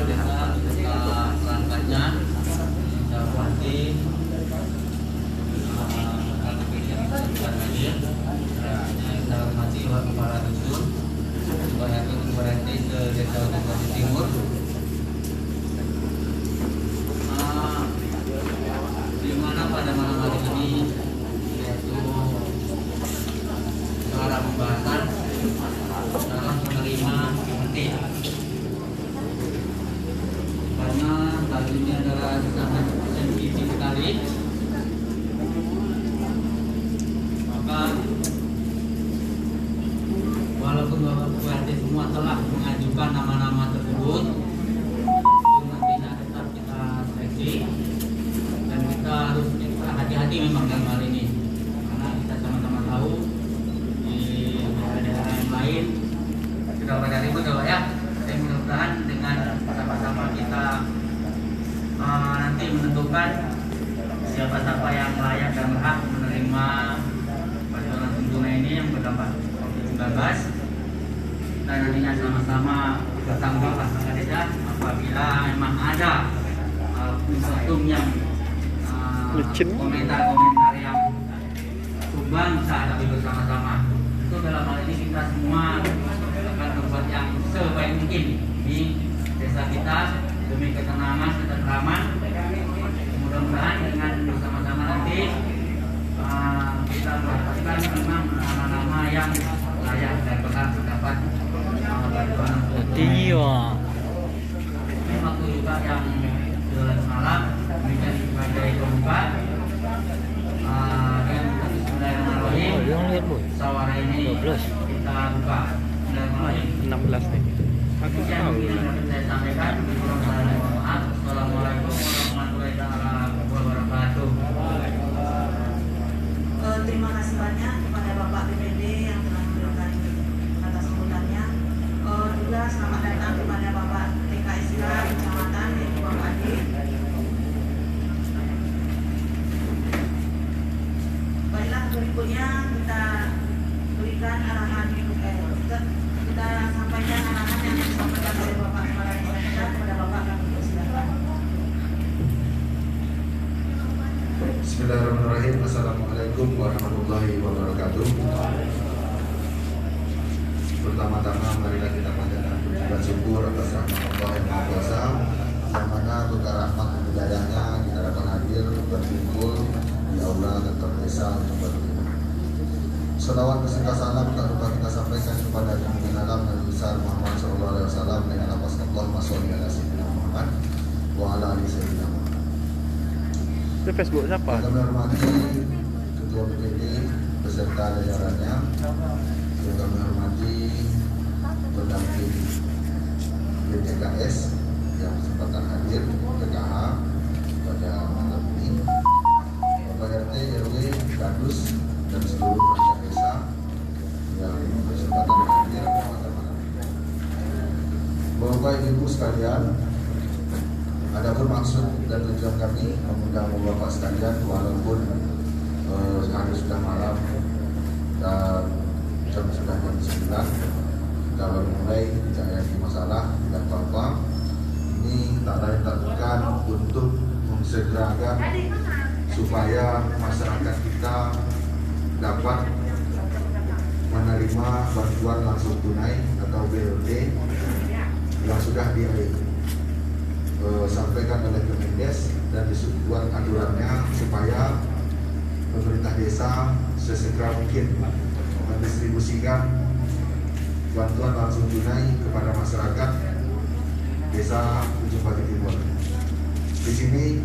desa beserta perangkatnya, Desa Bupati, rekan hadir, yang saya hormati Bapak Kepala Dusun, Ketua RT Ketua RT se Desa Bupati Timur. Di mana pada malam hari ini yaitu secara pembahasan dalam menerima PMT, karena hal ini adalah sangat sensitif sekali, maka walaupun Bapak Bupati semua telah mengajukan nama-nama tersebut, itu nantinya tetap kita seleksi dan kita harus hati-hati memang dalam hal ini, karena kita sama-sama tahu di daerah yang lain sudah pada ribut ya. Saya mudah-mudahan dengan sama-sama kita nanti menentukan siapa-siapa yang layak dan berhak menerima bantuan langsung tunai ini yang berdampak COVID-19, dan nantinya sama-sama bertanggung jawab saja apabila memang ada sesuatu yang komentar-komentar yang tumbang saat kami bersama-sama. Itu dalam hal ini kita semua akan berbuat yang sebaik mungkin di desa kita demi ketenangan, ketentraman. Mudah-mudahan dengan bersama-sama nanti kita mendapatkan memang nama-nama yang layak dan berhak mendapat bantuan. Ini waktu juga yang jualan malam demikian sebagai pembuka, dan bismillahirrahmanirrahim. Sawara ini kita buka. Bismillahirrahmanirrahim. 16 nih. Aku tahu. Saya sampaikan. Assalamualaikum warahmatullahi wabarakatuh. Terima kasih banyak kepada Bapak BPD yang telah memberikan atas sambutannya. Juga selamat datang kepada Bapak TKSIA Kecamatan yaitu Bapak Adi. Baiklah, berikutnya kita berikan arahan, kita sampaikan arahan yang disampaikan oleh Bapak Kepala Desa kita kepada Bapak, kami persilakan. Bismillahirrahmanirrahim. Assalamualaikum warahmatullahi wabarakatuh. Pertama-tama marilah kita panjatkan puji dan syukur atas rahmat Allah yang Maha Kuasa, yang mana berkat rahmat dan hidayahnya kita dapat hadir berkumpul di aula kantor desa untuk bertemu. Salawat beserta salam tak lupa kita sampaikan kepada junjungan alam Nabi besar Muhammad SAW dengan lafaz Allahumma sholli ala sayyidina Muhammad wa ala ali sayyidina Muhammad. Itu Facebook siapa? Kami hormati Ketua BPD beserta jajarannya, juga kami hormati pendamping BTKS yang kesempatan hadir, PKH pada malam ini, Bapak RT, RW, Kadus, dan seluruh perangkat desa yang berkesempatan hadir pada malam ini. Bapak Ibu sekalian, adapun maksud dan tujuan kami mengundang Bapak sekalian, walaupun hari sudah malam dan jam sudah jam 9, kita baru mulai tidak ada masalah, tidak apa-apa. Ini tak lain tak bukan untuk mensegerakan supaya masyarakat kita dapat menerima bantuan langsung tunai atau BLT yang sudah disampaikan oleh Kemendes dan dibuat aturannya supaya pemerintah desa sesegera mungkin mendistribusikan bantuan langsung tunai kepada masyarakat desa Ujung Pati Timur. Di sini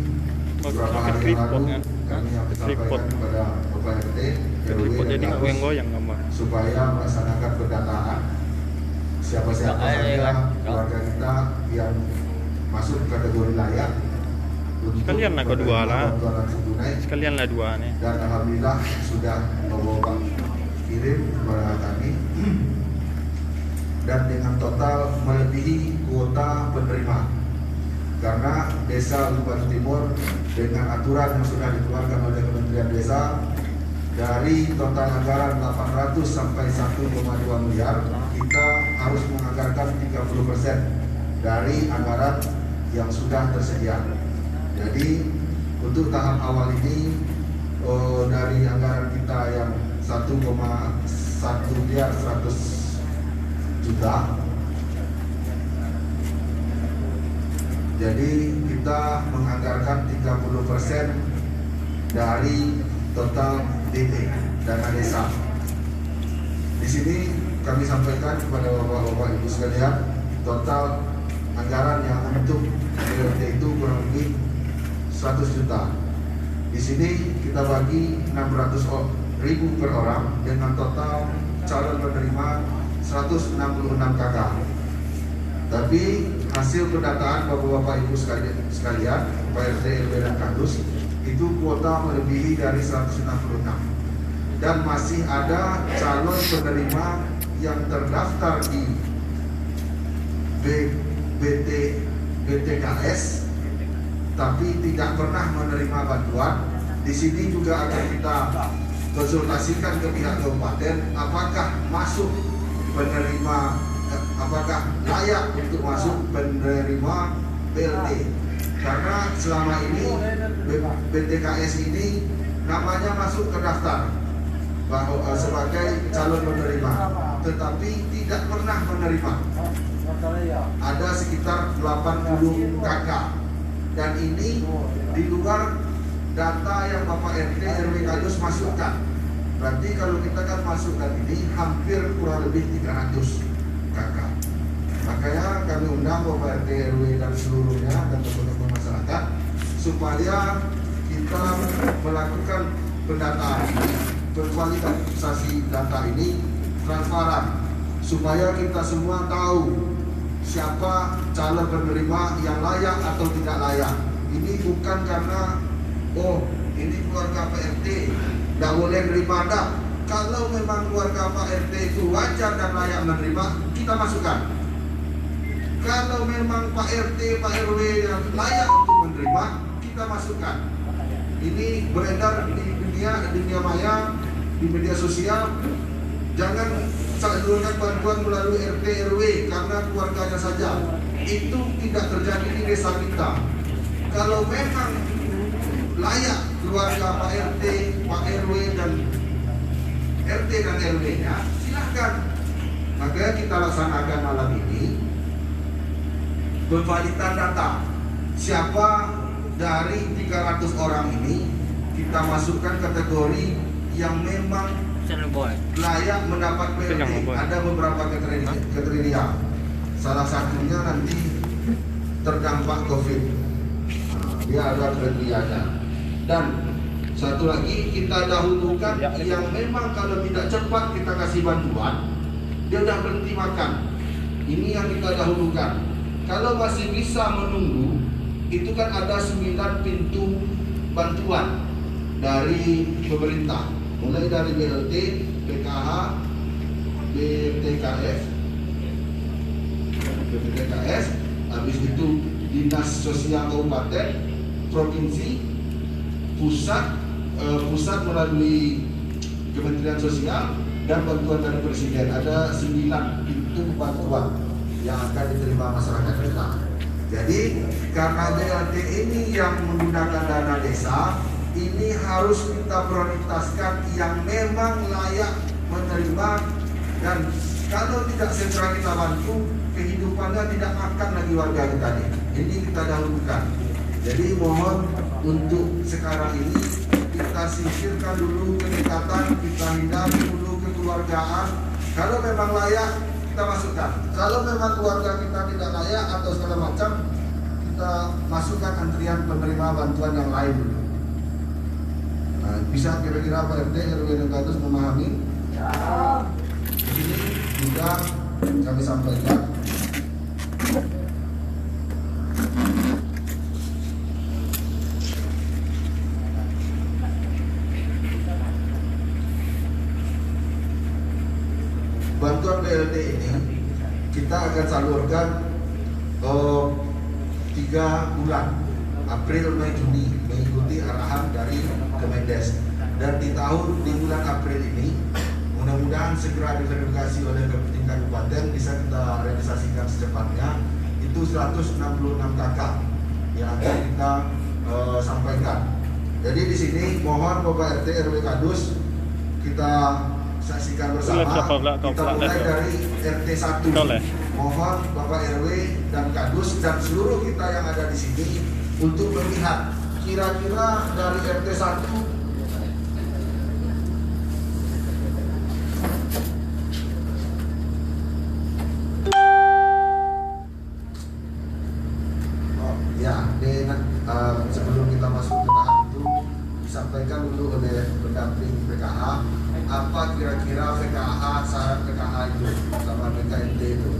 beberapa hari yang lalu kami sampaikan kepada Bapak RT, RW dan Kadus supaya melaksanakan pendataan siapa-siapa saja keluarga kita yang masuk kategori layak sekalian lah kedua lah, tunai. sekalian lah dua nih. Dan alhamdulillah sudah Bapak kirim kepada kami, dan dengan total melebihi kuota penerima, karena desa Bupati Timur dengan aturan yang sudah dikeluarkan oleh Kementerian Desa, dari total anggaran 800 sampai 1,2 miliar, kita harus menganggarkan 30% dari anggaran yang sudah tersedia. Jadi untuk tahap awal ini dari anggaran kita yang 1,1 miliar 100 juta. Jadi kita menganggarkan 30% dari total DT dana desa. Di sini kami sampaikan kepada bapak-bapak ibu sekalian, total anggaran yang untuk BLT itu kurang lebih 100 juta. Di sini kita bagi 600.000 per orang dengan total calon penerima 166 KK. Tapi hasil pendataan bapak-bapak ibu sekalian, Pak RT, RW dan Kadus, itu kuota melebihi dari 166. Dan masih ada calon penerima yang terdaftar di BTKS tapi tidak pernah menerima bantuan. Di sini juga akan kita konsultasikan ke pihak kabupaten apakah masuk penerima, apakah layak untuk masuk penerima BLT. Karena selama ini BTKS ini namanya masuk ke daftar bahwa sebagai calon penerima, tetapi tidak pernah menerima. Ada sekitar 80 KK, dan ini di luar data yang Bapak RT RW Kadus masukkan. Berarti kalau kita kan masukkan ini hampir kurang lebih 300 KK. Makanya kami undang Bapak RT RW dan seluruhnya dan teman-teman masyarakat supaya kita melakukan pendataan, berkualitasasi data ini transparan, supaya kita semua tahu siapa calon penerima yang layak atau tidak layak. Ini bukan karena ini keluarga Pak RT tidak boleh menerima. Kalau memang keluarga Pak RT itu wajar dan layak menerima, kita masukkan. Kalau memang Pak RT, Pak RW yang layak untuk menerima, kita masukkan. Ini beredar di dunia maya, di media sosial. Jangan salurkan bantuan melalui RT RW karena keluarganya saja. Itu tidak terjadi di desa kita. Kalau memang layak keluarga Pak RT, Pak RW dan RT dan RW-nya, silahkan. Makanya kita laksanakan malam ini pemvalidan data. Siapa dari 300 orang ini kita masukkan kategori yang memang layak mendapat BLT. Ada beberapa kriteria. Salah satunya nanti terdampak COVID. Dia ada kriterianya. Dan satu lagi kita dahulukan yang memang kalau tidak cepat kita kasih bantuan, dia udah berhenti makan. Ini yang kita dahulukan. Kalau masih bisa menunggu, itu kan ada 9 pintu bantuan dari pemerintah, mulai dari BLT, PKH, BPTKS, habis itu Dinas Sosial Kabupaten, Provinsi, pusat melalui Kementerian Sosial, dan bantuan dari Presiden. Ada 9 pintu bantuan yang akan diterima masyarakat kita. Jadi karena BLT ini yang menggunakan dana desa, ini harus kita prioritaskan yang memang layak menerima, dan kalau tidak segera kita bantu, kehidupannya tidak akan lagi warga kita nih. Ini kita dahulukan. Jadi mohon untuk sekarang ini kita sisirkan dulu kedekatan, kita hindari dulu kekeluargaan. Kalau memang layak, kita masukkan. Kalau memang keluarga kita tidak layak atau segala macam, kita masukkan antrian penerima bantuan yang lain dulu. Nah, bisa kira-kira Pak RT RW dan Kadus memahami? Ya. Ini juga kami sampaikan. Bantuan BLT ini kita akan salurkan 3 bulan, April, Mei, Juni, mengikuti arahan dari Kemendes. Dan di bulan April ini mudah-mudahan segera diverifikasi oleh tingkat kabupaten, bisa kita realisasikan secepatnya. Itu itu 166 kakak yang akan kita sampaikan. Jadi di sini mohon Bapak RT RW Kadus kita saksikan bersama. Kita mulai dari RT 1. Mohon Bapak RW dan Kadus dan seluruh kita yang ada di sini untuk melihat kira-kira dari RT 1 sebelum kita masuk ke tahap itu disampaikan dulu oleh pendamping PKH apa kira-kira PKH, syarat PKH itu sama BKNT itu.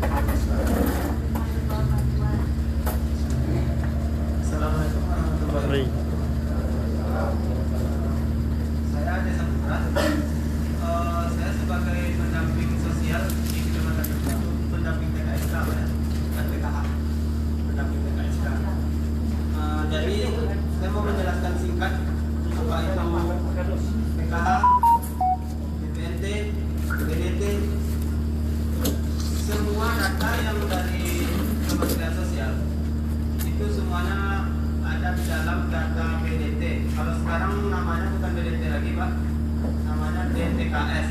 Assalamualaikum warahmatullahi wabarakatuh. Saya Desa Putra. Saya sebagai pendamping sosial di Kecamatan Kedung, pendamping PKSK dan PKH. Pendamping PKSK. Jadi saya mau menjelaskan singkat apa itu PKH, BPNT, BDT, semua data yang dari Kementerian Sosial itu semuanya ada di dalam data BDT. Kalau sekarang namanya bukan BDT lagi Pak, namanya DTKS,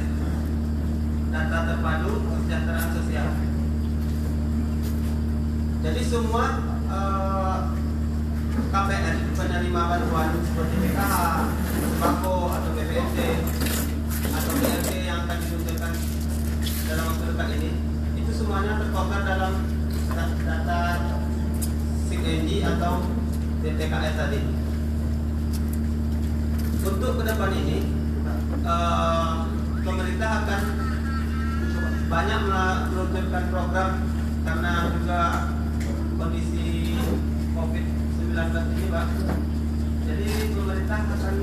Data Terpadu Kesejahteraan Sosial. Jadi semua KPN penerima bantuan seperti PKH, sembako atau BPNT atau BLT yang akan diluncurkan dalam waktu dekat ini, itu semuanya tercover dalam data SIG atau DTKS tadi. Untuk ke depan ini, pemerintah akan banyak meluncurkan program karena juga kondisi COVID-19 ini Pak. Jadi pemerintah akan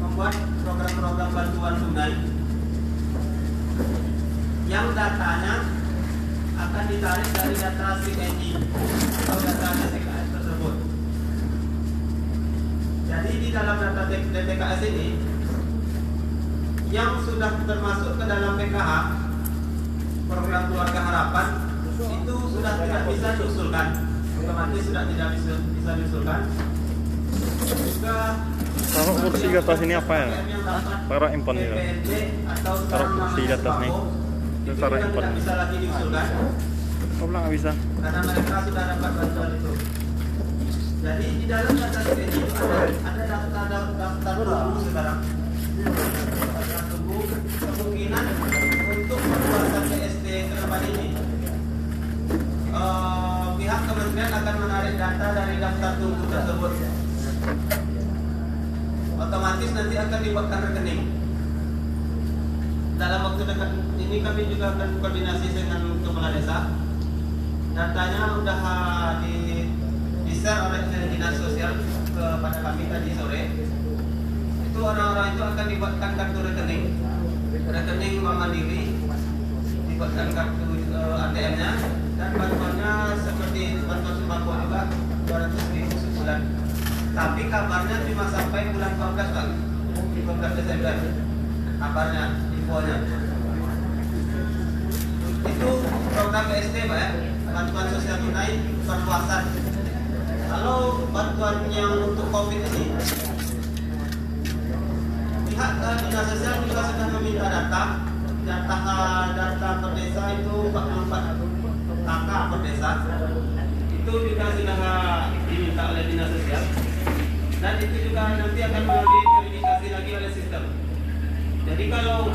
membuat program-program bantuan tunai yang datanya akan ditarik dari data SIG atau data DTKS tersebut. Jadi di dalam data DTKS ini yang sudah termasuk ke dalam PKH, program keluarga harapan, itu sudah tidak bisa diusulkan, otomatis sudah tidak bisa diusulkan. Juga taruh kursi di atas ini apa ya? Taruh impon ya. Taruh kursi di atas nih. itu Taruh juga impon. tidak bisa lagi diusulkan Kok bilang nggak bisa? karena mereka sudah dapat bantuan itu. Jadi di dalam data itu ada daftar tunggu sekarang. Daftar tunggu kemungkinan untuk pembuatan PST ke depan ini. Pihak kementerian akan menarik data dari daftar tunggu tersebut. Otomatis nanti akan dibuatkan rekening. Dalam waktu dekat ini kami juga akan koordinasi dengan kepala desa. Datanya sudah di-share oleh dinas sosial kepada kami tadi sore. Itu orang-orang itu akan dibuatkan kartu rekening Bank Mandiri, dibuatkan kartu ATM-nya, dan bantuannya seperti bantuan sembako juga 200.000 sebulan. Tapi kabarnya cuma sampai bulan 12 Pak, 15 Desember kabarnya, infonya. Itu program PST Pak ya, bantuan sosial tunai perluasan. Kalau bantuan yang untuk COVID ini, pihak dinas sosial juga sudah meminta data per desa itu 44 kakak per desa. Itu juga sudah diminta oleh dinas sosial, dan itu juga nanti akan melalui verifikasi lagi oleh sistem. Jadi kalau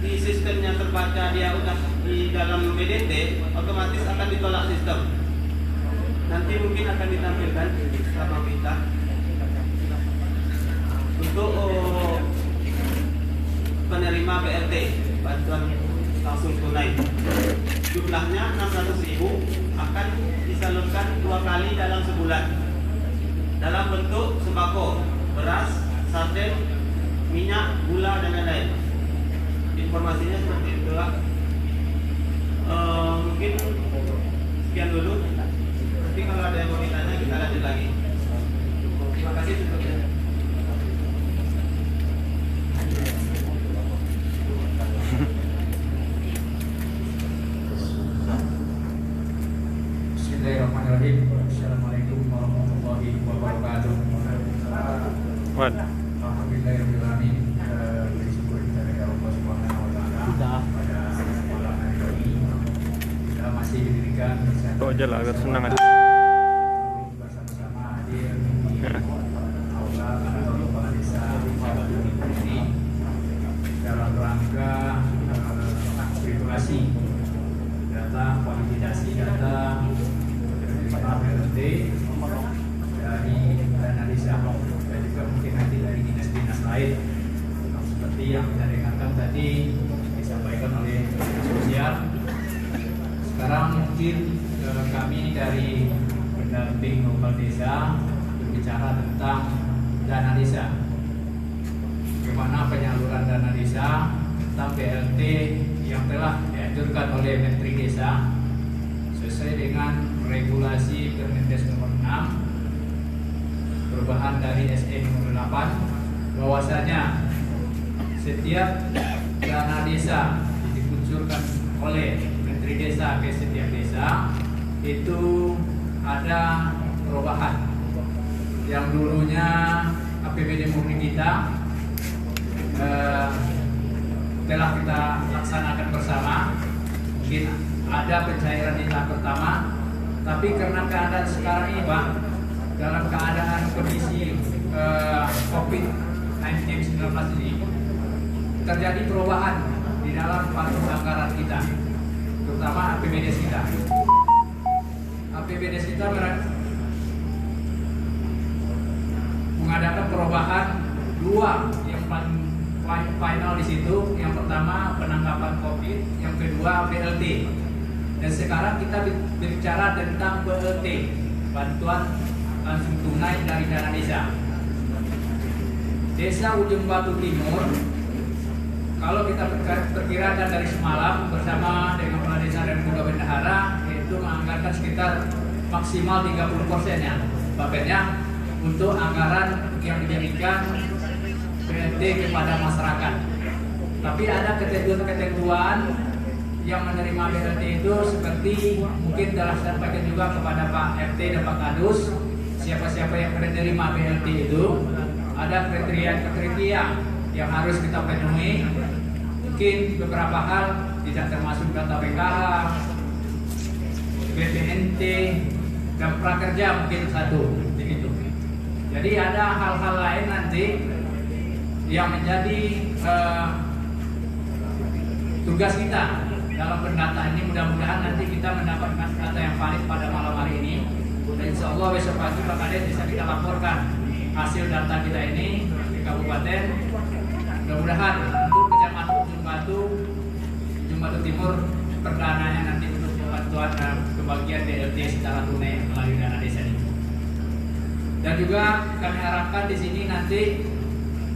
di sistemnya terbaca dia udah di dalam BDT, otomatis akan ditolak sistem. Nanti mungkin akan ditampilkan sama kita untuk penerima BLT, bantuan langsung tunai. Jumlahnya 600.000 akan disalurkan 2 kali dalam sebulan dalam bentuk sembako, beras, sarden, minyak, gula, dan lain-lain. Informasinya seperti itulah. Mungkin sekian dulu. Nanti kalau ada yang mau ditanya kita lanjut lagi. Terima kasih sebelumnya. warahmatullahi wabarakatuh. Waduh. Alhamdulillahirrahmanirrahim. Bersyukur kita kepada Allah Subhanahu wa taala pada malam hari ini kita masih diberikan Itu aja lah agar senang aja. bersama-sama hadir di aula kantor kepala desa ini dalam rangka aktualisasi data, validasi data PLT dari dana desa dan juga mungkin nanti dari dinas-dinas lain seperti yang kita dengarkan tadi disampaikan oleh sosial. Sekarang mungkin kami dari pendamping lokal desa berbicara tentang dana desa, bagaimana penyaluran dana desa tentang PLT yang telah dianjurkan oleh Menteri Desa sesuai dengan regulasi Permendes nomor 6 perubahan dari SE nomor 8, bahwasanya setiap dana desa dikucurkan oleh Menteri Desa ke setiap desa itu ada perubahan. Yang dulunya APBD murni kita telah kita laksanakan bersama, mungkin ada pencairan di tahap pertama, tapi karena keadaan sekarang ini Pak, dalam keadaan kondisi COVID-19 ini terjadi perubahan di dalam patung anggaran kita, terutama APBD kita. APBD kita mengadakan perubahan dua yang paling final di situ. Yang pertama penangkapan COVID, yang kedua BLT. Dan sekarang kita bicara tentang BLT, bantuan langsung tunai dari dana desa. Desa Ujung Batu Timur, kalau kita perkirakan dari semalam bersama dengan kepala desa dan juga bendahara, itu menganggarkan sekitar maksimal 30% ya, bapaknya untuk anggaran yang dijadikan BLT kepada masyarakat. Tapi ada ketentuan-ketentuan yang menerima BLT itu seperti mungkin telah disampaikan juga kepada Pak RT dan Pak Kadus, siapa-siapa yang menerima BLT itu ada kriteria yang harus kita penuhi. Mungkin beberapa hal tidak termasuk data BKH, BPNT, dan prakerja mungkin satu begitu. Jadi ada hal-hal lain nanti yang menjadi tugas kita dalam pendataan ini. Mudah-mudahan nanti kita mendapatkan data yang valid pada malam hari ini. Dan insya Allah besok pagi Pak Kades bisa kita laporkan hasil data kita ini di kabupaten. Mudah-mudahan untuk kecamatan Ujung Batu Timur perdananya nanti untuk bantuan kebagian BLT secara tunai melalui dana desa ini. Dan juga kami harapkan di sini nanti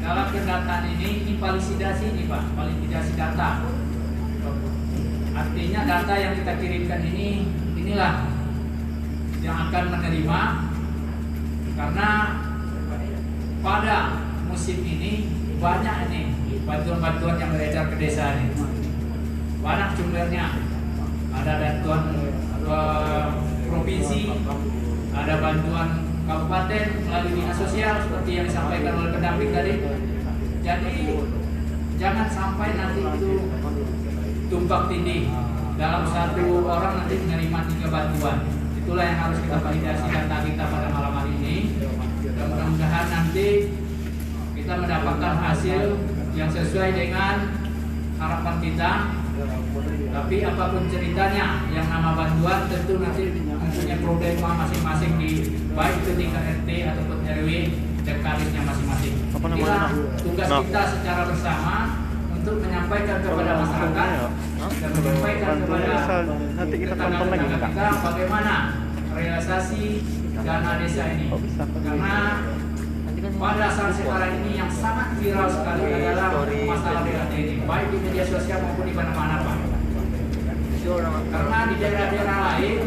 dalam pendataan ini validasi ini Pak, validasi data. Artinya data yang kita kirimkan inilah yang akan menerima, karena pada musim ini banyak ini bantuan-bantuan yang beredar ke desa ini. Banyak jumlahnya. Ada bantuan provinsi, ada bantuan kabupaten melalui dinas sosial seperti yang disampaikan oleh pendamping tadi. Jadi jangan sampai nanti itu tumpang tindih, dalam satu orang nanti menerima 3 bantuan. Itulah yang harus kita validasi data kita pada malam hari ini. Dan mudah-mudahan nanti kita mendapatkan hasil yang sesuai dengan harapan kita. Tapi apapun ceritanya, yang nama bantuan tentu nanti mempunyai problema masing-masing di baik itu tingkat RT ataupun RW dan kadisnya masing-masing. Inilah tugas kita secara bersama untuk menyampaikan kepada masyarakat dan menyampaikan kepada nanti kita tonton lagi kita bagaimana realisasi dana desa ini. Karena pada saat sekarang ini yang sangat viral sekali adalah masalah BLT ini, baik di media sosial maupun di mana-mana Pak. Karena di daerah-daerah lain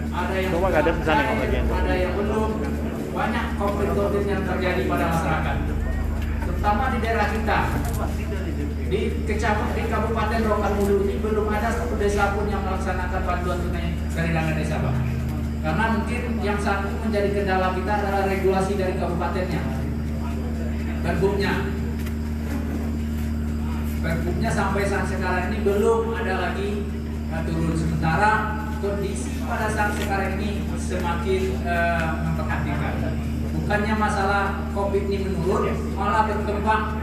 ada yang ada yang belum, banyak konflik-konflik yang terjadi pada masyarakat, terutama di daerah kita. Di Kabupaten Rokan Hulu ini belum ada satu desa pun yang melaksanakan bantuan tunai dari dana desa Pak. Karena mungkin yang satu menjadi kendala kita adalah regulasi dari kabupatennya, Perbuknya. Perbuknya sampai saat sekarang ini belum ada lagi turun. Sementara kondisi pada saat sekarang ini semakin memperhatikan. Bukannya masalah COVID ini menurun, malah berkembang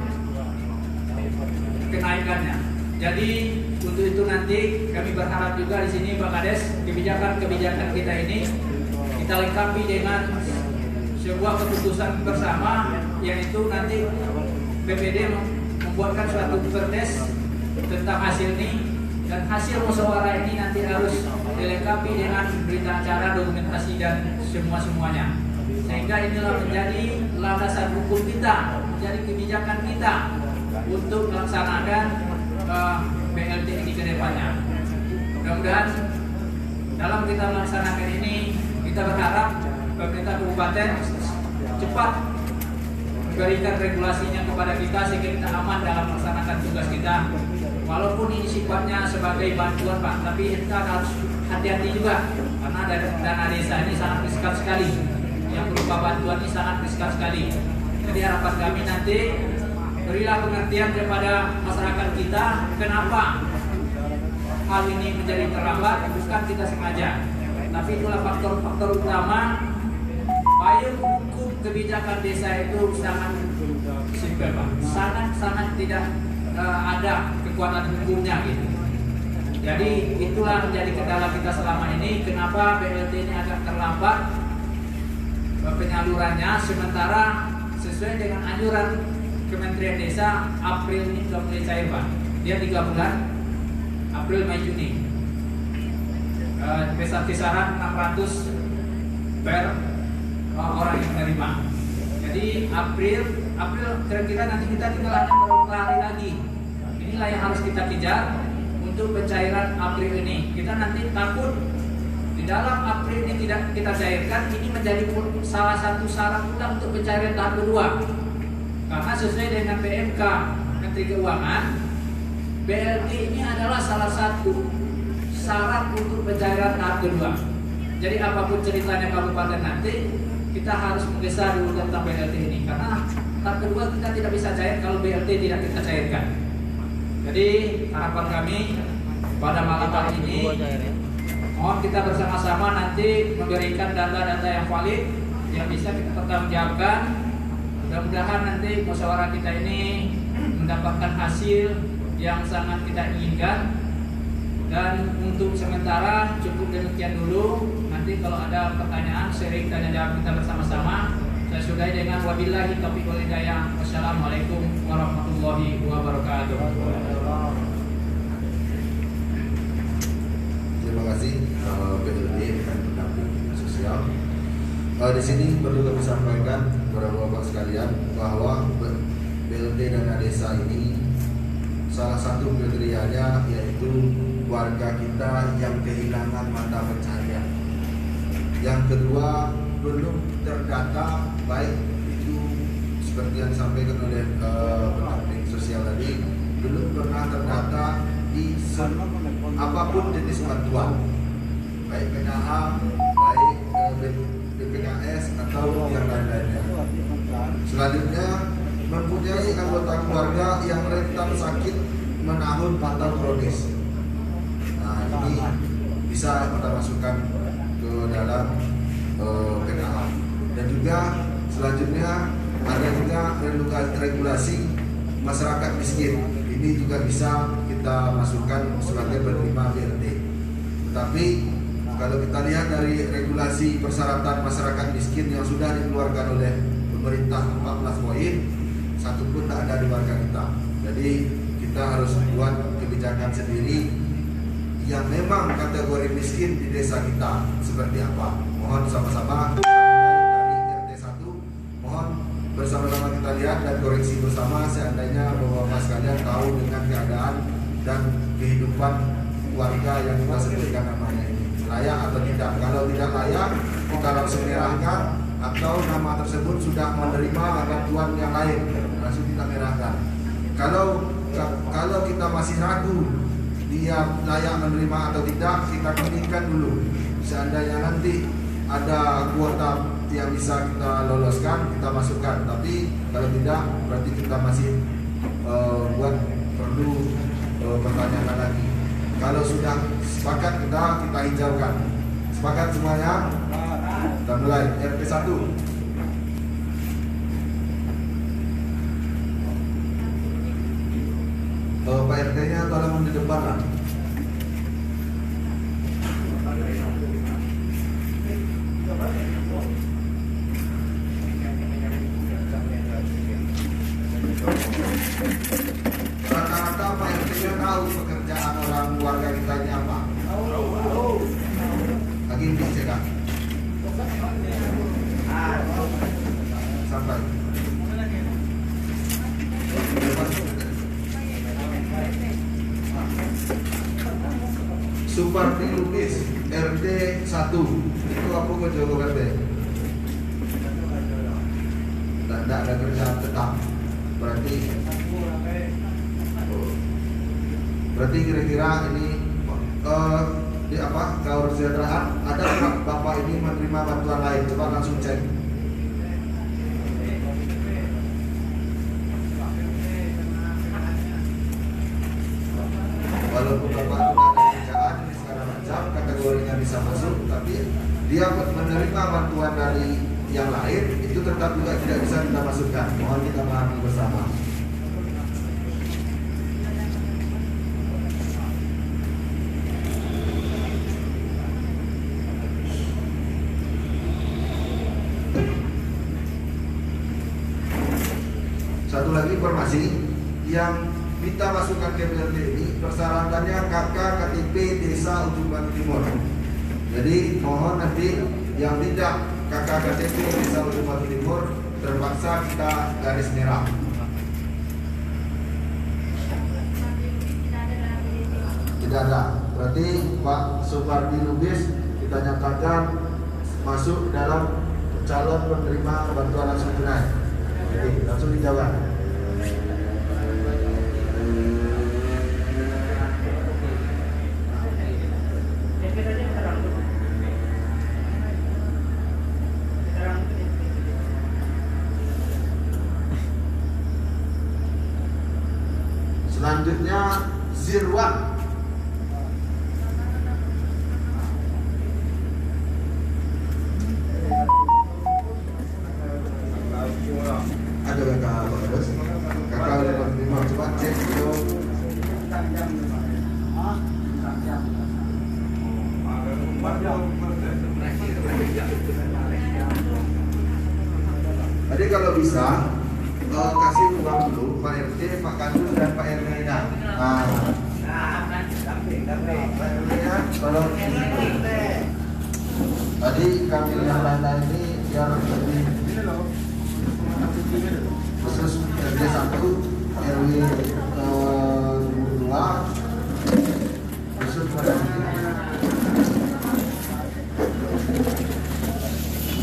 kenaikannya. Jadi untuk itu nanti kami berharap juga di sini Pak Kades, kebijakan-kebijakan kita ini kita lengkapi dengan sebuah keputusan bersama, yaitu nanti BPD membuatkan suatu perdes tentang hasil ini, dan hasil musyawarah ini nanti harus dilengkapi dengan berita acara, dokumentasi dan semuanya. Sehingga inilah menjadi landasan hukum kita, menjadi kebijakan kita untuk melaksanakan BLT ini ke depannya. Mudah-mudahan dalam kita melaksanakan ini, kita berharap pemerintah kabupaten cepat memberikan regulasinya kepada kita sehingga kita aman dalam melaksanakan tugas kita. Walaupun ini sifatnya sebagai bantuan Pak, tapi kita harus hati-hati juga karena dana desa ini sangat riskan sekali. Yang berupa bantuan ini sangat riskan sekali. Jadi harapan kami nanti berilah pengertian kepada masyarakat kita kenapa hal ini menjadi terlambat, bukan kita sengaja. Tapi itulah faktor-faktor utama payung hukum kebijakan desa itu sangat simpel Pak. Sangat tidak ada kekuatan hukumnya gitu. Jadi itulah menjadi kendala kita selama ini. Kenapa BLT ini agak terlambat penyalurannya, sementara sesuai dengan anjuran Kementerian Desa, April ini sudah mulai cair Pak. Dia 3 bulan, April, Mei, Juni. Kisaran 600 per orang yang menerima. Jadi April kira-kira nanti kita tinggal ada beberapa hari lagi. Inilah yang harus kita kejar untuk pencairan April ini. Kita nanti takut di dalam April ini tidak kita cairkan, ini menjadi salah satu syarat kita untuk pencairan tahap kedua. Karena sesuai dengan PMK Menteri Keuangan, BLT ini adalah salah satu syarat untuk pencairan tahap kedua. Jadi apapun ceritanya kabupaten nanti, kita harus menggesah dulu tentang BLT ini. Karena tahap kedua kita tidak bisa cair kalau BLT tidak kita cairkan. Jadi harapan kami pada malam hari ini, mohon kita bersama-sama nanti memberikan data-data yang valid yang bisa kita pertanggungjawabkan. Mudah-mudahan nanti musyawarah kita ini mendapatkan hasil yang sangat kita inginkan. Dan untuk sementara cukup demikian dulu. Nanti kalau ada pertanyaan, sharing tanya jawab kita bersama-sama. Saya sudahi dengan wabillahi taufiq wal hidayah. Wassalamualaikum warahmatullahi wabarakatuh. Terima kasih BLT dan pendamping sosial. Di sini perlu kami sampaikan kepada bapak sekalian bahwa BLT dana desa ini salah satu kriterianya yaitu warga kita yang kehilangan mata pencaharian. Yang kedua, belum terdata, baik itu seperti yang disampaikan oleh pendamping sosial tadi, belum pernah terdata di apapun jenis bantuan, baik PKH, baik BPKS atau yang lain-lainnya. Selanjutnya, mempunyai anggota keluarga yang rentan sakit menahun atau kronis. Nah, ini bisa kita masukkan ke dalam PKH. Dan juga selanjutnya ada juga regulasi masyarakat miskin. Ini juga bisa kita masukkan sebagai penerima BLT. Tetapi kalau kita lihat dari regulasi persyaratan masyarakat miskin yang sudah dikeluarkan oleh pemerintah 14 poin, satu pun tak ada di warga kita. Jadi kita harus buat kebijakan sendiri yang memang kategori miskin di desa kita seperti apa. Mohon sama-sama dari RT 1, mohon bersama-sama kita lihat dan koreksi bersama seandainya bapak-bapak sekalian tahu dengan keadaan dan kehidupan warga yang kita sebutkan namanya ini layak atau tidak. Kalau tidak layak, kita langsung menyerahkan, atau nama tersebut sudah menerima bantuan yang lain, langsung kita menyerahkan. Kalau kita masih ragu dia layak menerima atau tidak, kita klinikkan dulu. Seandainya nanti ada kuota yang bisa kita loloskan, kita masukkan. Tapi kalau tidak, berarti kita masih perlu pertanyakan lagi. Kalau sudah sepakat, kita hijaukan. Sepakat semuanya? Kita mulai. RT 1. Pak RT-nya tolong di depan lah. Rata-rata Pak RT-nya tahu pekerjaan orang warga kita ini apa? Lagi dicek. Sampai. Supardi Lubis, RT 1. Itu apa ke Jawa RT? Tidak ada kerjaan tetap. Berarti kira-kira ini di apa? Kesejahteraan ada Bapak ini menerima bantuan lain? Coba langsung cek. Walaupun Bapak sudah ada kerjaan ini segala macam, kategorinya bisa masuk, tapi dia menerima bantuan dari yang lain, itu tetap juga tidak bisa kita masukkan. Mohon kita pahami bersama. Satu lagi informasi yang kita masukkan ke BLT ini, persyaratannya KK KTP Desa Ujung Batu Timur. Jadi mohon nanti yang tidak KK KTP Desa Ujung Batu Timur terpaksa kita garis merah. Tidak ada. Berarti Pak Supardi Lubis kita nyatakan masuk dalam calon penerima bantuan langsung tunai. Oke, langsung dijawab. Selanjutnya Zirwan. Ada kakak bagus. Kakak udah menerima, coba cek dulu. Tadi kalau bisa kasih uang dulu Pak RT, Pak Kadus dan Pak RT-nya. Nah, Pak RT-nya tolong. Tadi kami yang lain ini biar lebih khusus RT 1, RW 2 khusus pada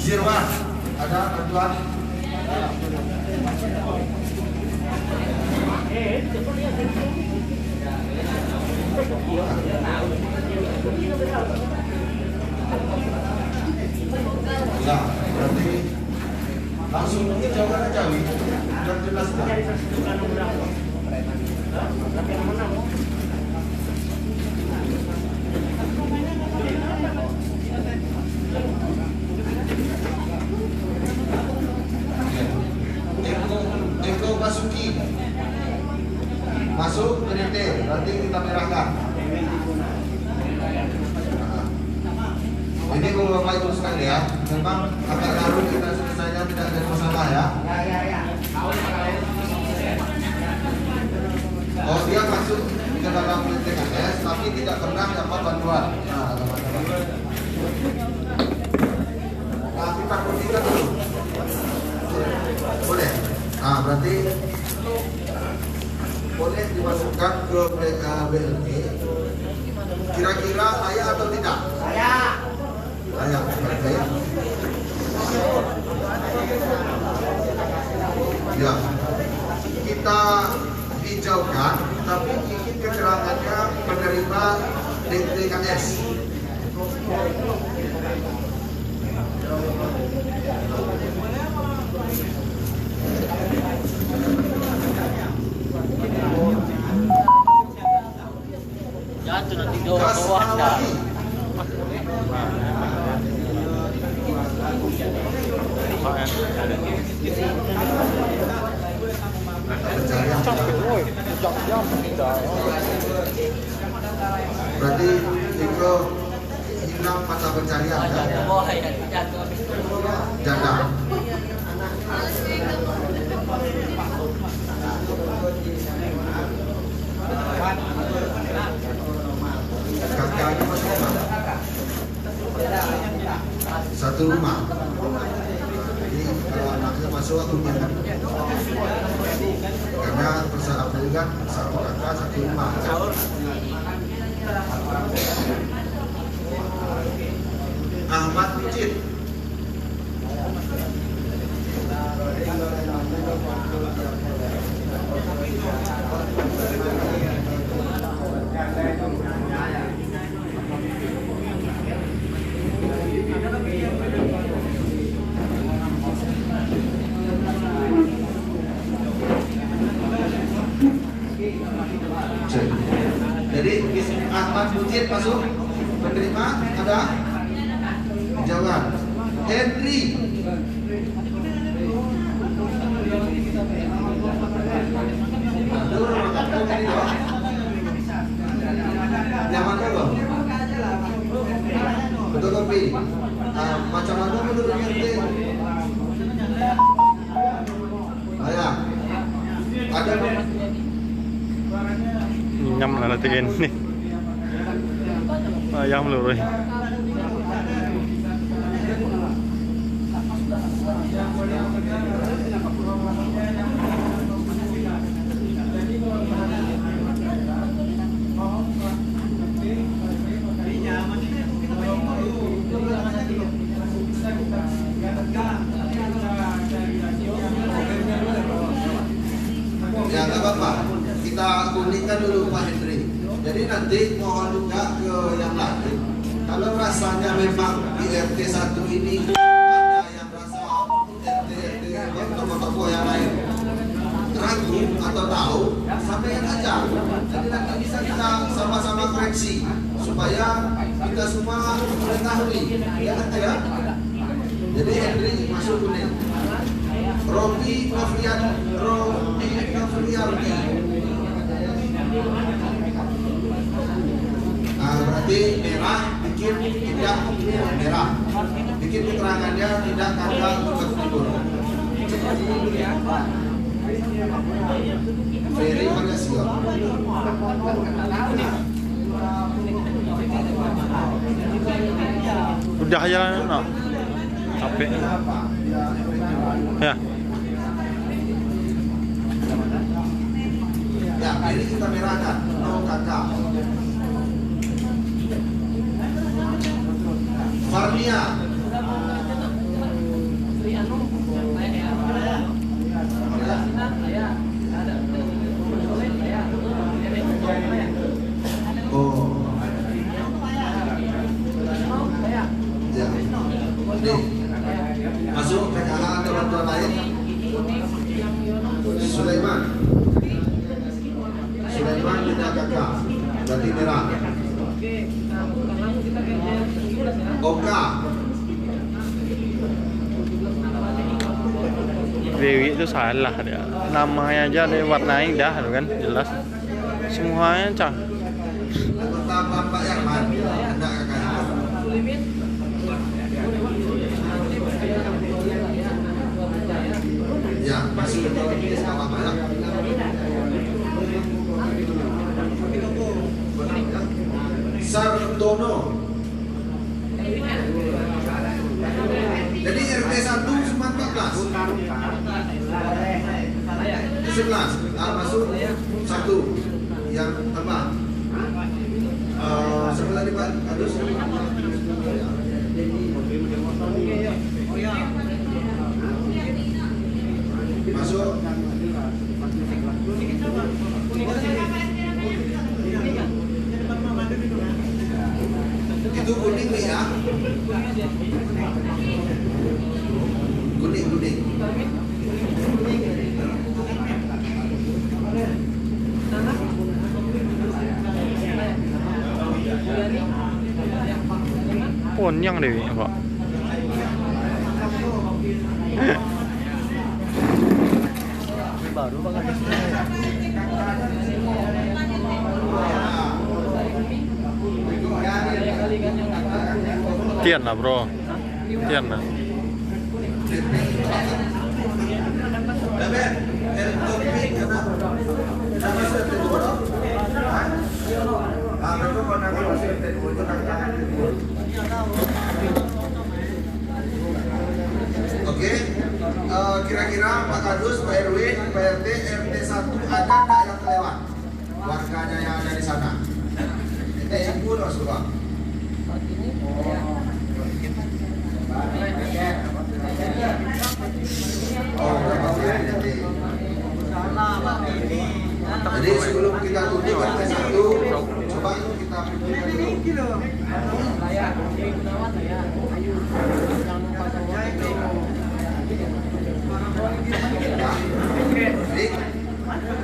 Zirwan. Ada bantuan? Ya, berarti langsung mungkin jawabannya Jawi dan jelas Eko Basuki masuk PDT, berarti kita merahkan. Ini kalau Bapak Ibu sekali ya, memang agak larut kita selesainya, tidak ada masalah ya. Oh, dia masuk ke dalam PTKS tapi tidak pernah dapat bantuan. Nah, teman-teman. Nah, kita perhatikan dulu. Boleh. Nah, berarti boleh dimasukkan ke BLT. Kira-kira layak atau tidak? Layak. Layak. Oke. Ya. Kita hijaukan, tapi ingin keterangannya penerima DTKS. Jatuh nanti bawah dah. Berarti itu hilang mata pencarian kan? Bawah ya, jatuh habis. Janda. Kakaknya masuk rumah. Satu rumah. Jadi kalau anaknya masuk aku minta. Karena persyaratan kan satu kakak satu rumah. Ahmad Mujid. Jadi Ahmad Mujid masuk. Penerima ada? Jangan. Henry. Nyaman dulu. Betul kopi. Macam mana menurut ente? Ayah. Ada Nyam là nó tiền đi. Ayam rồi. Ya nggak apa-apa, kita kuningkan dulu Pak Hendri. Jadi nanti mohon juga ke yang lain. Kalau rasanya memang di RT 1 ini ada yang rasa tokoh-tokoh yang lain ragu atau tahu, sampaikan aja. Jadi nanti bisa kita sama-sama koreksi supaya kita semua mengetahui. Ya nanti ya. Jadi Hendri masuk kuning. Robi Novrianti. Berarti merah bikin tidak merah. Bikin keterangannya tidak kata timur. Ferry Magasio. Udah jalan no. Capek. Ya. Ya, ini kita merahkan. No kakak. Farnia. Oh. Ya. Nih. Masuk PKH ada bantuan lain. Sulaiman. Sulaiman tidak kakak. Berarti merah. Oka. Dewi itu salah dia. Namanya aja ada warnain dah kan jelas. Semuanya cah. Anggota Bapak Yarman tidak kakaknya. Ya, masih di sekolah banyak. Sardono. Jadi RT 1 cuma 14. 11. Masuk 1. Yang apa? Siapa tadi Pak? Adus. Masuk. Itu kuning nih ya. Kuning. Ponyang deh Pak. Baru banget. Tian lah bro. Tian lah. Oke, kira-kira Pak Kadus, Pak RW, Pak RT, RT 1 ada nggak yang terlewat? Warganya yang ada di sana. Kita ibu harus lupa. Oh, jadi sebelum kita tutup RT 1, coba kita pikirkan dulu.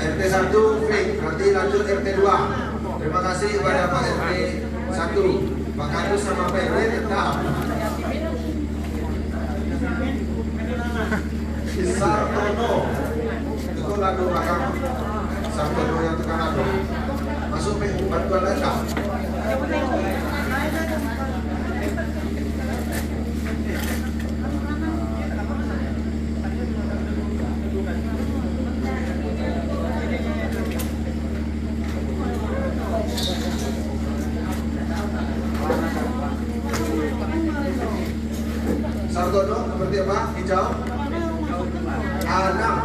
RT 1 fix, nanti lanjut RT 2. Terima kasih kepada Pak RT 1, Pak Kadus sama Pak RW tetap. Sartono, itu lalu belakang. Sartono yang tukang lalu. Masuk bantuan lengkap. Sartono seperti apa? Hijau? Anam.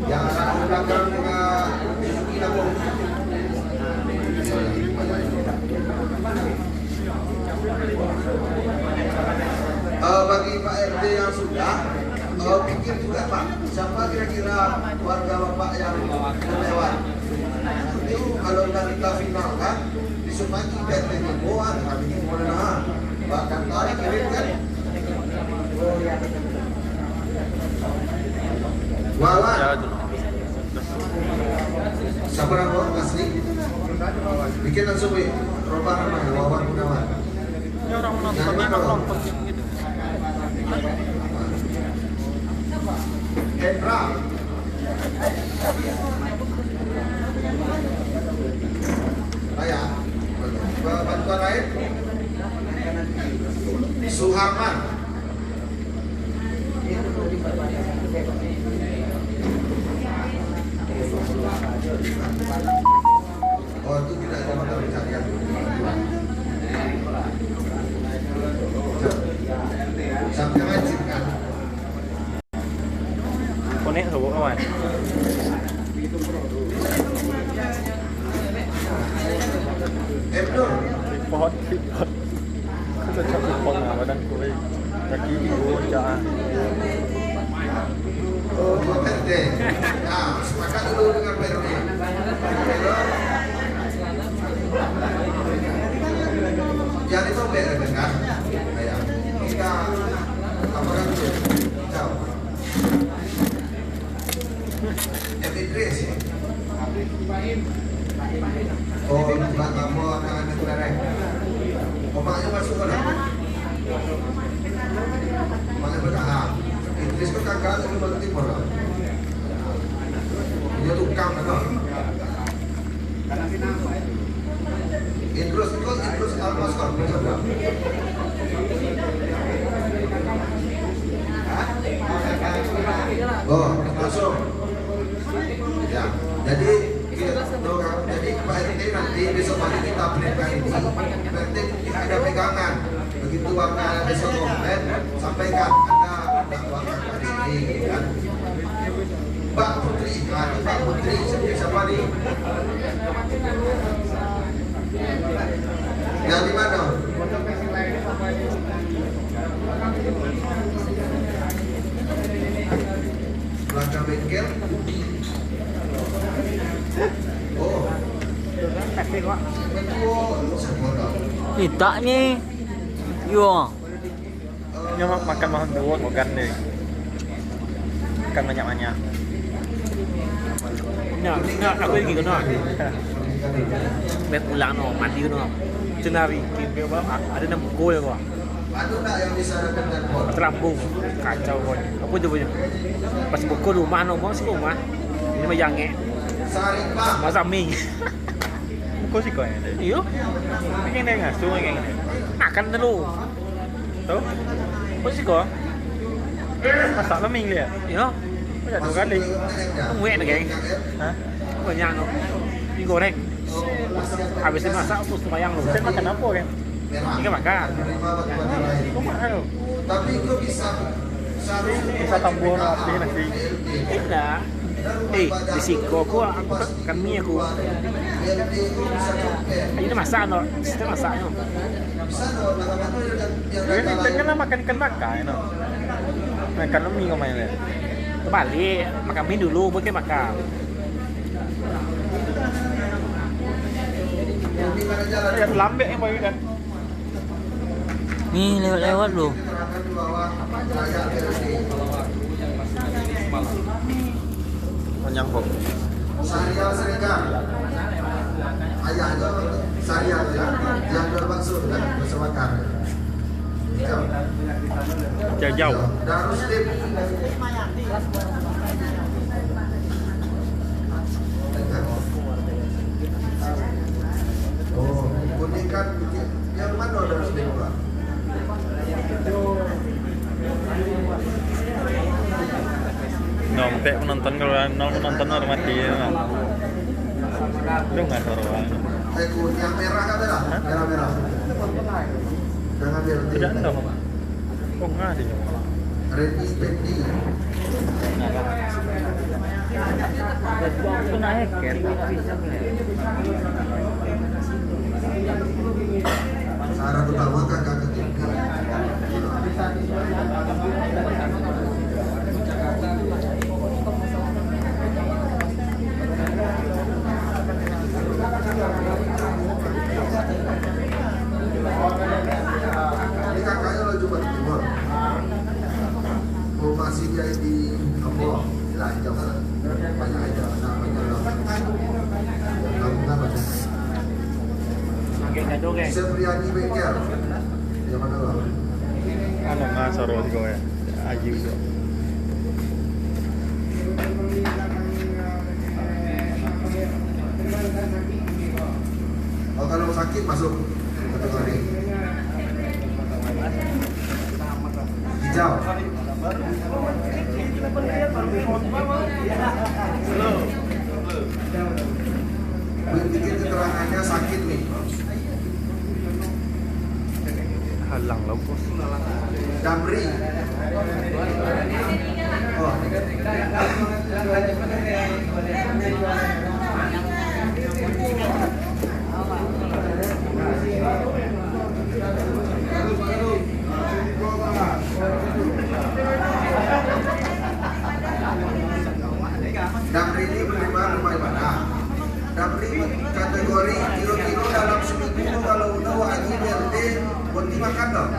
Yang belakang Suzuki Lampung. Bagi Pak RT yang sudah pikir juga Pak, siapa kira-kira warga Bapak yang lewat? Itu kalau kita finalkan di Supaki RT Timbuan, kami ini mana? Bahkan tadi kirim kan? Wawan. Siapa nama asli? Bikin langsung Roba namanya Wawan Gunawan. Ini orang nonton gitu. Hendra. Ayah, bantuan lain? Suharman. Oh, itu tidak ada masalah pencarian. Sampai wajib kan? Konek sebut kawan. Abdul. Pot. Kita cakap pot lah badan kue. Kaki ibu cah. Oh, Pak RT. Nah, sepakat dulu dengan Pak RT. Yang itu Pak RT kan? Ayah, kita kabarkan dulu. Ciao. Idris. Oh, bukan kamu akan ada kelereng. Omaknya masuk ke dalam. Omaknya berkah. Idris itu kakak dari Batu Timur. Dia tukang kan? Idrus Almaskor berapa? Oh, langsung. Ya, jadi Pak RT nanti besok pagi kita berikan ini. Pak RT ada pegangan. Begitu warna besok komplain, sampaikan ada warna ini kan. Mbak Putri, Mbak Putri siapa nih? Yang di mana? Tak ni. Yo. Dia makan makan dua makan deh. Makan banyak-banyak. Nak aku lagi kena. Bet ulang no, mati kena. Cenari kim apa? Ada 6 gol kau. Ada tak yang disarankan dengan gol? Terlampung kacau kau. Apa tu punya? Pas pukul rumah no, masih rumah. Ini mah yang Saripah. Masa ming. Kau sih kau yang ada. Iyo. Yang ni ngasuh yang ni. Makan dulu. Tahu? Kau sih kau? Masak leming dia. Iyo. Kau dah 2 kali. Tunggu nak geng. Hah? Banyak no. Ini goreng. Habis masak terus bayang lu. Sen makan apa kan? Ini kan makan. Menerima bantuan yang lain. Kau makan tu. Tapi kau bisa seharusnya Bisa tambah nasi nasi. Tidak. Risiko aku kan mie aku. BLT itu bisa compare. Ini masak no. Sistem masaknya. Bisa dong, nakama itu yang Dia data ni lain. tengah makan ikan bakar you know. Makan leming kau main dia. Kembali makan mie dulu baru makan. Di mana jalan? Ya lambek yang bagi kan. Ni lewat-lewat lu. Keterangan di bawah layak BLT. Panjang kok. Syariah Senegal. Ayahnya Syariah ya, yang bermaksud kan bersamakan. Jauh. Daruslim. Oh, kuningan yang mana Daruslim Pak? Nomtek penonton kalau nol penonton orang mati ya. Itu nggak seru banget. Yang merah kan ada? Merah-merah. Jangan BLT. Tidak ada. Oh nggak ada. Reni Pendi. Itu naik kan. Sarah utama kakak ketimpi. Ini kakaknya lo coba di timur. Oh masih dia di apa? Lah hijau kan? Banyak aja, banyak kamu kan banyak. Makan gaduh geng. Sepriani Bengkel. Yang mana lo? Ano nggak seru sih kau ya. Aji itu. Oh kalau sakit masuk kategori hijau. Bikin keterangannya sakit nih. Halang lah bos. Damri. Oh. Damri ini menerima rumah ibadah. Damri kategori kilo-kilo dalam seminggu kalau udah wajib BLT buat dimakan dong.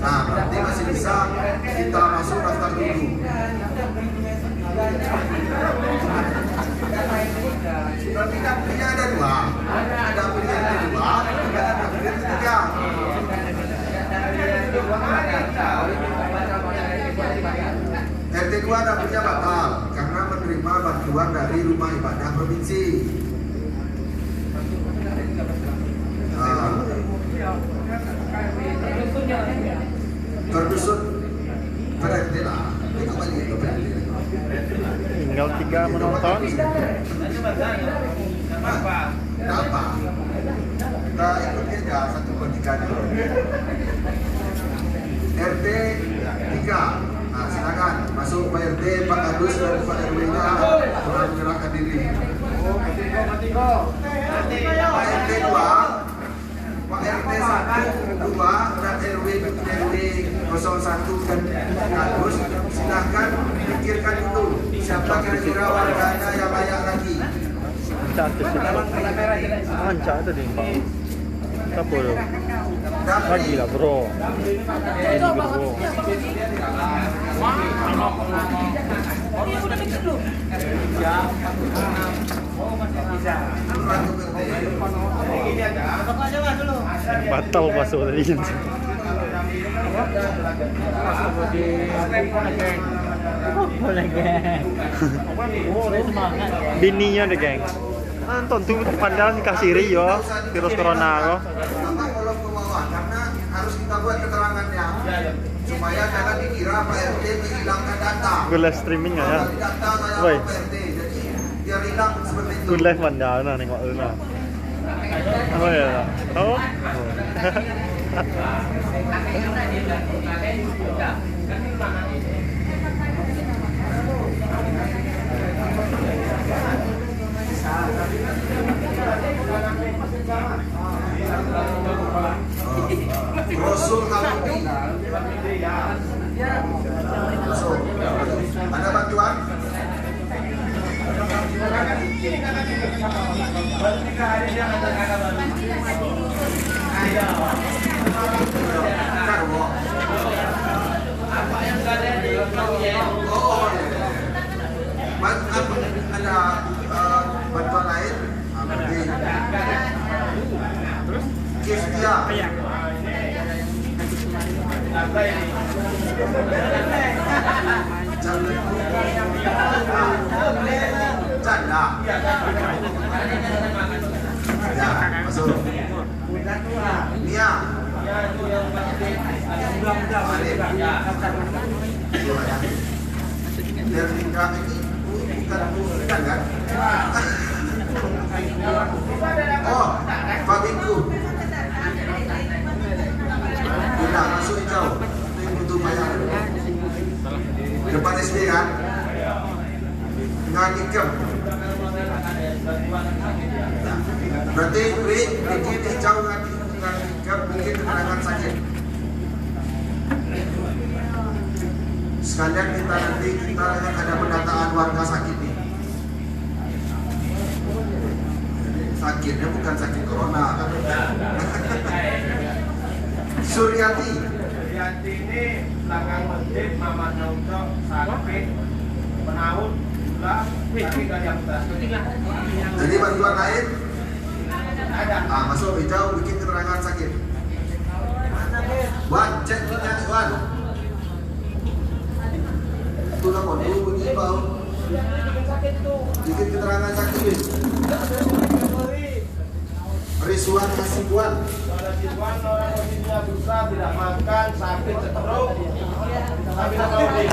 Nah, berarti masih bisa kita masuk daftar dulu. Berarti dapilnya ada 2. Dapil yang kedua, dapil yang ketiga. RT 2 dapilnya batal karena menerima bantuan dari rumah ibadah provinsi. Berdusun berhenti lah. Ini kembali ke berhenti. Tinggal 3 menonton. Kenapa? Kita ikuti aja 1/3 dulu. RT 3. Nah, silakan masuk Pak RT, Pak Kadus dan Pak RW-nya sudah menyerahkan diri. Pak RT 2, Pak RT 1, 2 dan RW 01 dan Kadus silahkan pikirkan dulu siapa kira-kira warganya yang layak lagi. artis itu. Ancak itu ding. Siapa tu? Lagi lah bro. Ini bro. Batal masuk tadi. Bininya deh geng. Nonton tuh padahal dikasih Rio virus corona kok. Bapak kalau ke bawah karena harus kita buat keterangannya supaya jangan dikira Pak RT menghilangkan data. Gue live streaming ya. Data saya Woi. Pak RT, jadi biar hilang seperti itu. Gue live mandana nengok lu nah. Oh ya. Oh. Rasul Haludi. Rasul. Ada bantuan? Oh, ada bantuan lain? Gift dia. Canda. Ya, masuk. Nia. Biar ini bukan kan? Oh, Fabiku. Tidak, masuk hijau. Ini butuh bayar. Depan SD kan? Dengan ikem. Berarti bikin hijau dengan ikem, bikin keterangan sakit. Sekalian kita nanti ada pendataan warga sakit nih. Sakitnya bukan sakit corona. Suryati. Suryati ini belakang masjid mamanya untuk sakit penaut gula tapi gak Jadi bantuan lain ada. Masuk hijau bikin keterangan sakit. Wan, cek minyak Wan. Itu lah mau dulu bunyi bau. Bikin keterangan sakit. Rizwan Hasibuan. Rizwan orang posisinya busa, tidak makan, sakit, stroke, tapi tidak mau beli.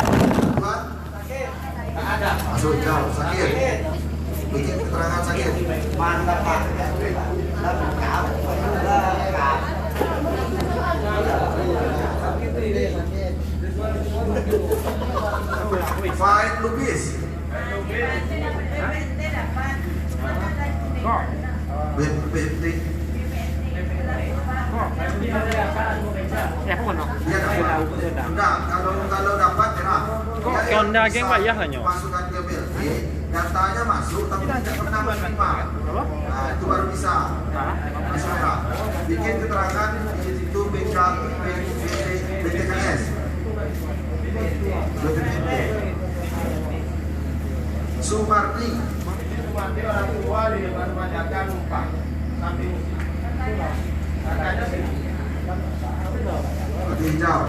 Wan, Sakit, tak ada. masuk hijau sakit. Bikin keterangan sakit. Mantap Pak. Faid Lubis. BPT. Ya, aku mau. Dia dapat. Enggak, kalau dapat ya. Kok Honda geng payah lah nyo. Masukkan ke BLT, datanya masuk tapi tidak pernah menerima. Nah, itu baru bisa. Masuk ya. Bikin keterangan di situ BTKS. BTKS. Sumardi. Sumardi orang tua di depan pajakan numpang samping kakaknya sih. Berarti hijau.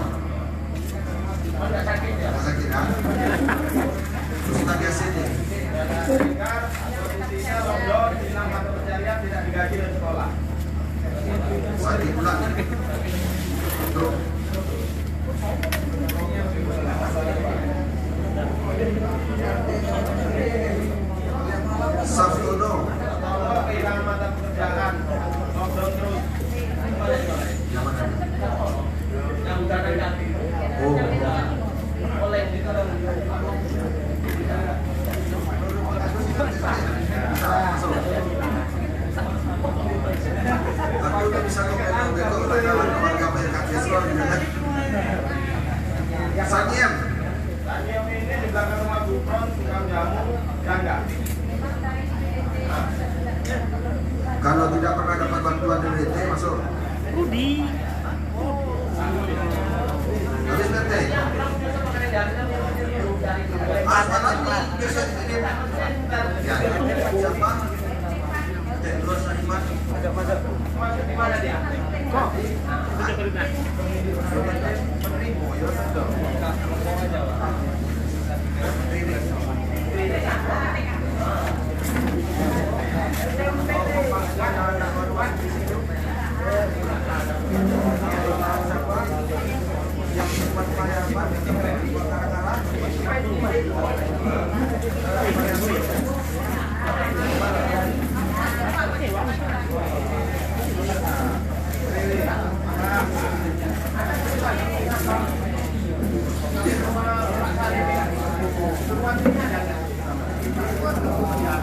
Tidak sakit ya. Tidak sakit ya. Terus kita biasa ini. Dengar posisinya lockdown, hilang mata pencarian, tidak digaji dari sekolah. Sakit pula. Tuh. Safiono. Kalau kehilangan mata pekerjaan, lockdown terus. Yang mana? Yang udah negatif. Oh. Oleh itu Aku udah bisa ngomong Masih masuk. Rudi. Habis PT. Mana nih? Besok ini. Ya. Siapa? Terus Animan. Di mana dia? Kok? Itu Jakarta. Menerima ya sudah. Yang sempat pelayaran di Kota-Kota Semuanya